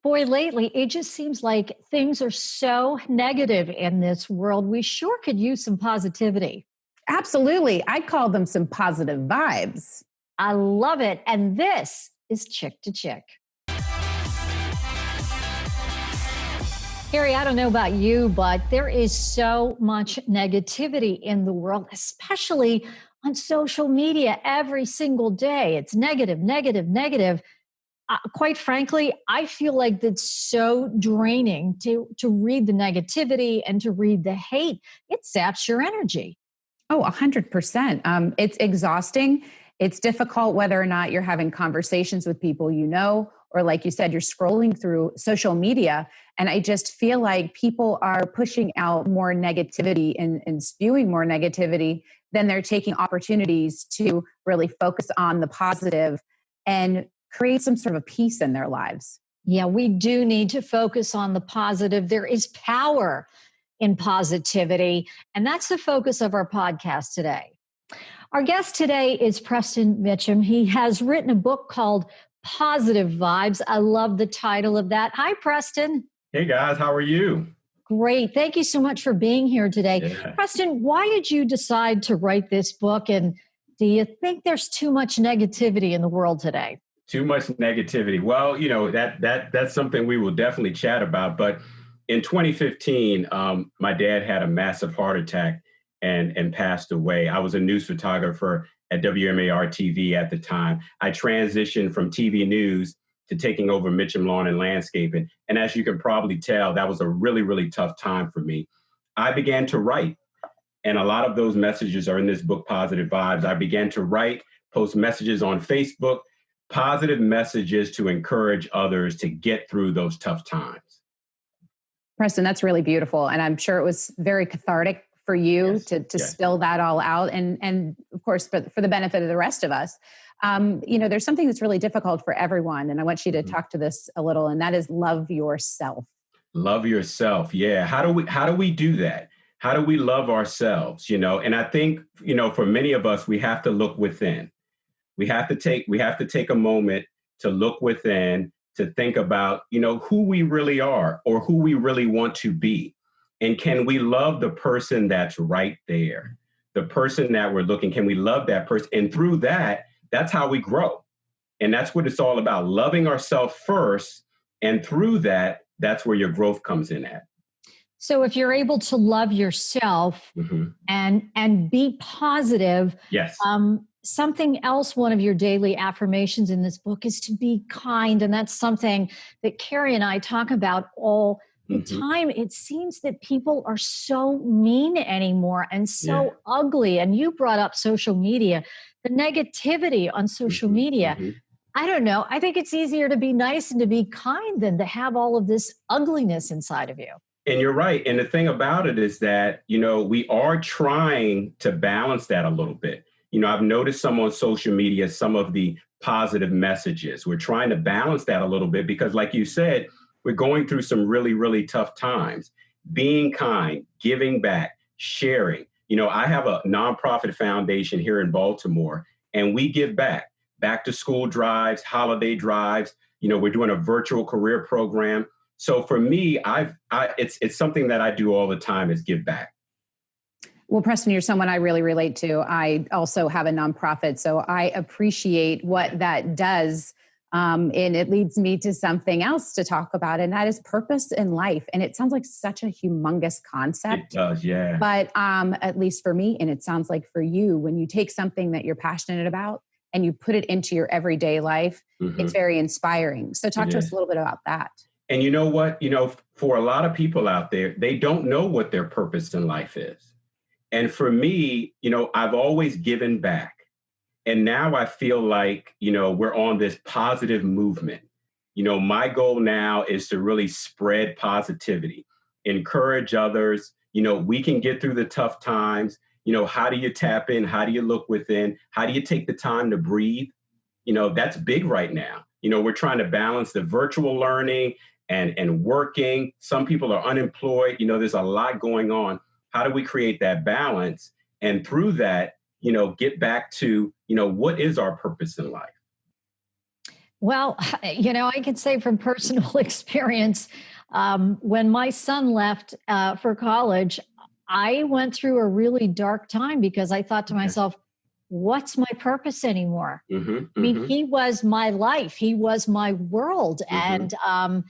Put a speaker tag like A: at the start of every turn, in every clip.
A: Boy, lately, it just seems like things are so negative in this world. We sure could use some positivity.
B: Absolutely. I call them some positive vibes.
A: I love it. And this is Chick to Chick. Harry, I don't know about you, but there is so much negativity in the world, especially on social media every single day. It's negative, negative, negative. Quite frankly, I feel like that's so draining to read the negativity and to read the hate. It saps your energy.
B: Oh, 100%. It's exhausting. It's difficult whether or not you're having conversations with people you know, or like you said, you're scrolling through social media. And I just feel like people are pushing out more negativity and spewing more negativity than they're taking opportunities to really focus on the positive and create some sort of peace in their lives.
A: Yeah, we do need to focus on the positive. There is power in positivity, and that's the focus of our podcast today. Our guest today is Preston Mitchum. He has written a book called Positive Vibes. I love the title of that. Hi, Preston.
C: Hey guys, how are you?
A: Great. Thank you so much for being here today.
C: Yeah.
A: Preston, why did you decide to write this book? And do you think there's too much negativity in the world today?
C: Too much negativity. Well, that's something we will definitely chat about. But in 2015, my dad had a massive heart attack and passed away. I was a news photographer at WMAR TV at the time. I transitioned from TV news to taking over Mitchum Lawn and Landscaping. And as you can probably tell, that was a really, really tough time for me. I began to write, and a lot of those messages are in this book, Positive Vibes. I began to write, post messages on Facebook, positive messages to encourage others to get through those tough times.
B: Preston, that's really beautiful. And I'm sure it was very cathartic for you to
C: Yes.
B: spill that all out. And of course, for the benefit of the rest of us, there's something that's really difficult for everyone. And I want you to talk to this a little, and that is love yourself.
C: Love yourself. Yeah. How do we do that? How do we love ourselves? And I think, for many of us, we have to look within. We have to take a moment to look within, to think about, who we really are or who we really want to be. And can we love the person that's right there? The person that we're looking, can we love that person? And through that, that's how we grow. And that's what it's all about, loving ourselves first. And through that, that's where your growth comes in at.
A: So if you're able to love yourself and be positive,
C: Yes.
A: Something else, one of your daily affirmations in this book is to be kind. And that's something that Carrie and I talk about all the time. It seems that people are so mean anymore and so ugly. And you brought up social media, the negativity on social media. I don't know. I think it's easier to be nice and to be kind than to have all of this ugliness inside of you.
C: And you're right. And the thing about it is that, we are trying to balance that a little bit. I've noticed some on social media, some of the positive messages. We're trying to balance that a little bit because, like you said, we're going through some really, really tough times. Being kind, giving back, sharing. I have a nonprofit foundation here in Baltimore, and we give back to school drives, holiday drives. We're doing a virtual career program. So for me, it's something that I do all the time is give back.
B: Well, Preston, you're someone I really relate to. I also have a nonprofit, so I appreciate what that does. And it leads me to something else to talk about, and that is purpose in life. And it sounds like such a humongous concept.
C: It does, yeah.
B: But at least for me, and it sounds like for you, when you take something that you're passionate about and you put it into your everyday life, it's very inspiring. So talk to us a little bit about that.
C: And you know what? For a lot of people out there, they don't know what their purpose in life is. And for me, I've always given back. And now I feel like, we're on this positive movement. My goal now is to really spread positivity, encourage others. We can get through the tough times. How do you tap in? How do you look within? How do you take the time to breathe? That's big right now. We're trying to balance the virtual learning and working. Some people are unemployed. There's a lot going on. How do we create that balance? And through that, get back to, what is our purpose in life?
A: Well, I can say from personal experience, when my son left for college, I went through a really dark time because I thought to
C: Okay.
A: myself, what's my purpose anymore?
C: Mm-hmm.
A: I mean,
C: Mm-hmm.
A: he was my life, he was my world.
C: Mm-hmm.
A: And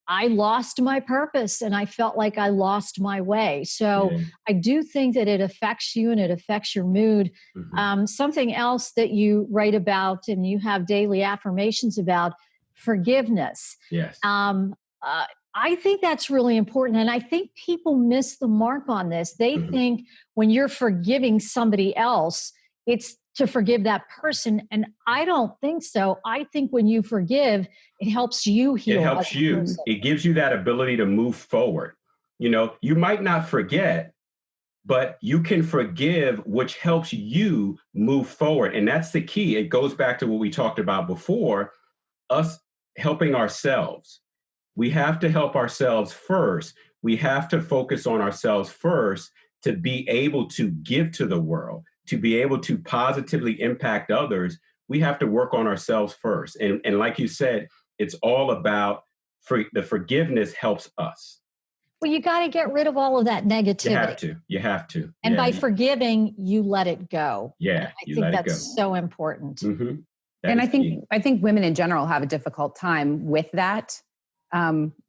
A: I lost my purpose and I felt like I lost my way. So
C: Yeah.
A: I do think that it affects you and it affects your mood.
C: Mm-hmm.
A: Something else that you write about and you have daily affirmations about forgiveness.
C: Yes.
A: Um, uh, I think that's really important. And I think people miss the mark on this. They
C: Mm-hmm.
A: think when you're forgiving somebody else, it's to forgive that person. And I don't think so. I think when you forgive, it helps you
C: It
A: heal as
C: helps
A: a
C: you.
A: person.
C: It gives you that ability to move forward. You might not forget, but you can forgive, which helps you move forward. And that's the key. It goes back to what we talked about before, us helping ourselves. We have to help ourselves first. We have to focus on ourselves first to be able to give to the world, to be able to positively impact others. We have to work on ourselves first. And like you said, it's all about the forgiveness helps us.
A: Well, you got to get rid of all of that
C: You have
A: negativity.
C: to. You have to.
A: And
C: Yeah.
A: by forgiving, you let it go. And
C: Yeah.
A: I
C: You
A: think
C: let it go.
A: that's so important.
C: Mm-hmm. That
B: And
C: is key.
B: I think women in general have a difficult time with that.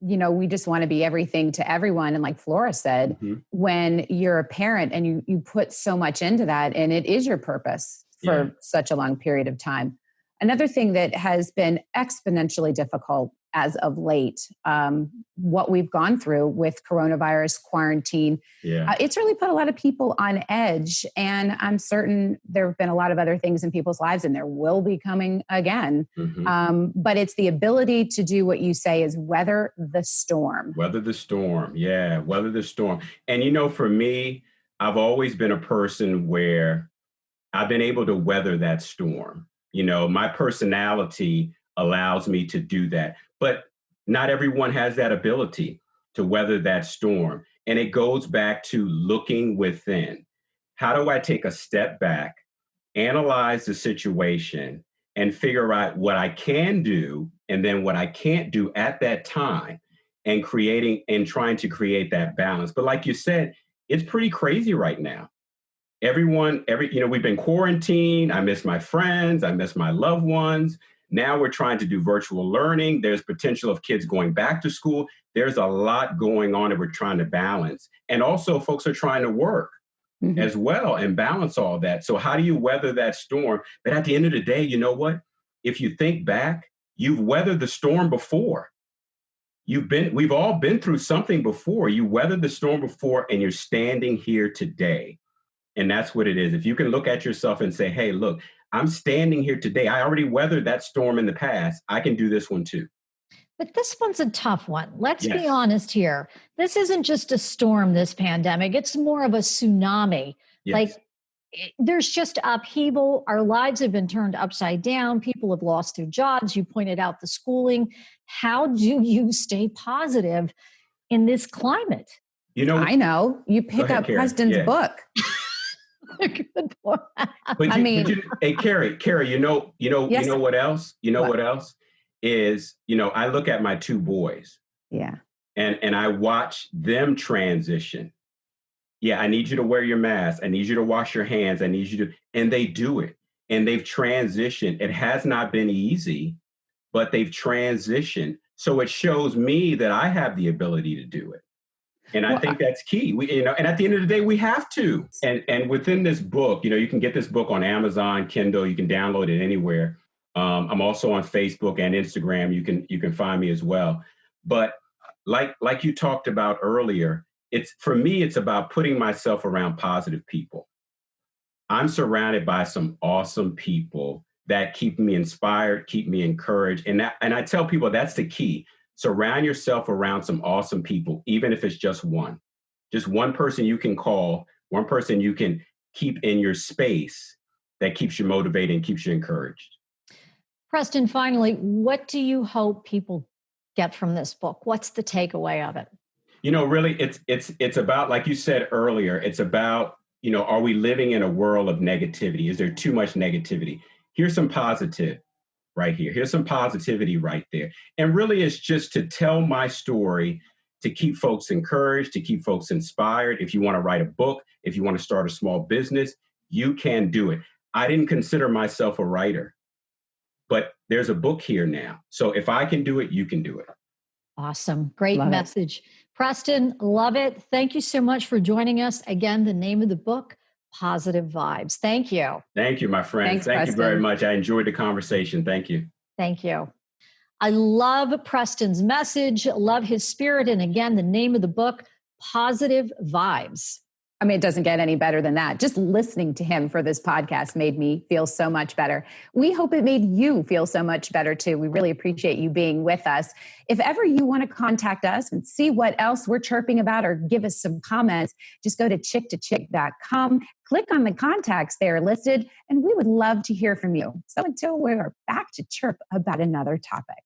B: We just want to be everything to everyone. And like Flora said,
C: Mm-hmm.
B: when you're a parent and you put so much into that, and it is your purpose
C: Yeah.
B: for such a long period of time. Another thing that has been exponentially difficult as of late, what we've gone through with coronavirus quarantine,
C: Yeah.
B: it's really put a lot of people on edge. And I'm certain there have been a lot of other things in people's lives, and there will be coming again.
C: Mm-hmm.
B: But it's the ability to do what you say is weather the storm.
C: Weather the storm. Yeah, weather the storm. And for me, I've always been a person where I've been able to weather that storm. My personality allows me to do that. But not everyone has that ability to weather that storm. And it goes back to looking within. How do I take a step back, analyze the situation, and figure out what I can do and then what I can't do at that time, and creating and trying to create that balance. But like you said, it's pretty crazy right now. We've been quarantined. I miss my friends. I miss my loved ones. Now we're trying to do virtual learning. There's potential of kids going back to school. There's a lot going on that we're trying to balance. And also folks are trying to work as well and balance all that. So how do you weather that storm? But at the end of the day, you know what? If you think back, you've weathered the storm before. We've all been through something before. You weathered the storm before and you're standing here today. And that's what it is. If you can look at yourself and say, hey, look, I'm standing here today. I already weathered that storm in the past. I can do this one too.
A: But this one's a tough one. Let's be
C: Yes.
A: honest here. This isn't just a storm, this pandemic. It's more of a tsunami.
C: Yes.
A: Like there's just upheaval. Our lives have been turned upside down. People have lost their jobs. You pointed out the schooling. How do you stay positive in this climate?
B: I know. You
C: Go
B: pick
C: ahead,
B: up
C: Carrie.
B: Preston's
C: Yeah.
B: book.
A: Good point.
C: Hey, Carrie,
B: Yes.
C: what else?
B: What?
C: What else is, I look at my two boys
B: Yeah.
C: and I watch them transition. Yeah, I need you to wear your mask. I need you to wash your hands. I need you to, and they do it. And they've transitioned. It has not been easy, but they've transitioned. So it shows me that I have the ability to do it. And I think that's key. And at the end of the day, we have to. And within this book, you can get this book on Amazon, Kindle. You can download it anywhere. I'm also on Facebook and Instagram. You can find me as well. But like you talked about earlier, for me, it's about putting myself around positive people. I'm surrounded by some awesome people that keep me inspired, keep me encouraged. And I tell people that's the key. Surround yourself around some awesome people, even if it's just one person you can call, one person you can keep in your space that keeps you motivated and keeps you encouraged.
A: Preston, finally, what do you hope people get from this book? What's the takeaway of it?
C: Really, it's about, like you said earlier, it's about, are we living in a world of negativity? Is there too much negativity? Here's some positive. right here. Here's some positivity right there. And really, it's just to tell my story, to keep folks encouraged, to keep folks inspired. If you want to write a book, if you want to start a small business, you can do it. I didn't consider myself a writer, but there's a book here now. So if I can do it, you can do it.
A: Awesome. Great
B: Love it.
A: message. Preston, love it. Thank you so much for joining us. Again, the name of the book, Positive Vibes. Thank you.
C: Thank you, my friend.
B: Thanks,
C: Thank you very
B: Preston.
C: much. I enjoyed the conversation. Thank you.
A: Thank you. I love Preston's message, love his spirit. And again, the name of the book, Positive Vibes.
B: I mean, it doesn't get any better than that. Just listening to him for this podcast made me feel so much better. We hope it made you feel so much better too. We really appreciate you being with us. If ever you want to contact us and see what else we're chirping about or give us some comments, just go to chick2chick.com, click on the contacts there listed, and we would love to hear from you. So until we're back to chirp about another topic.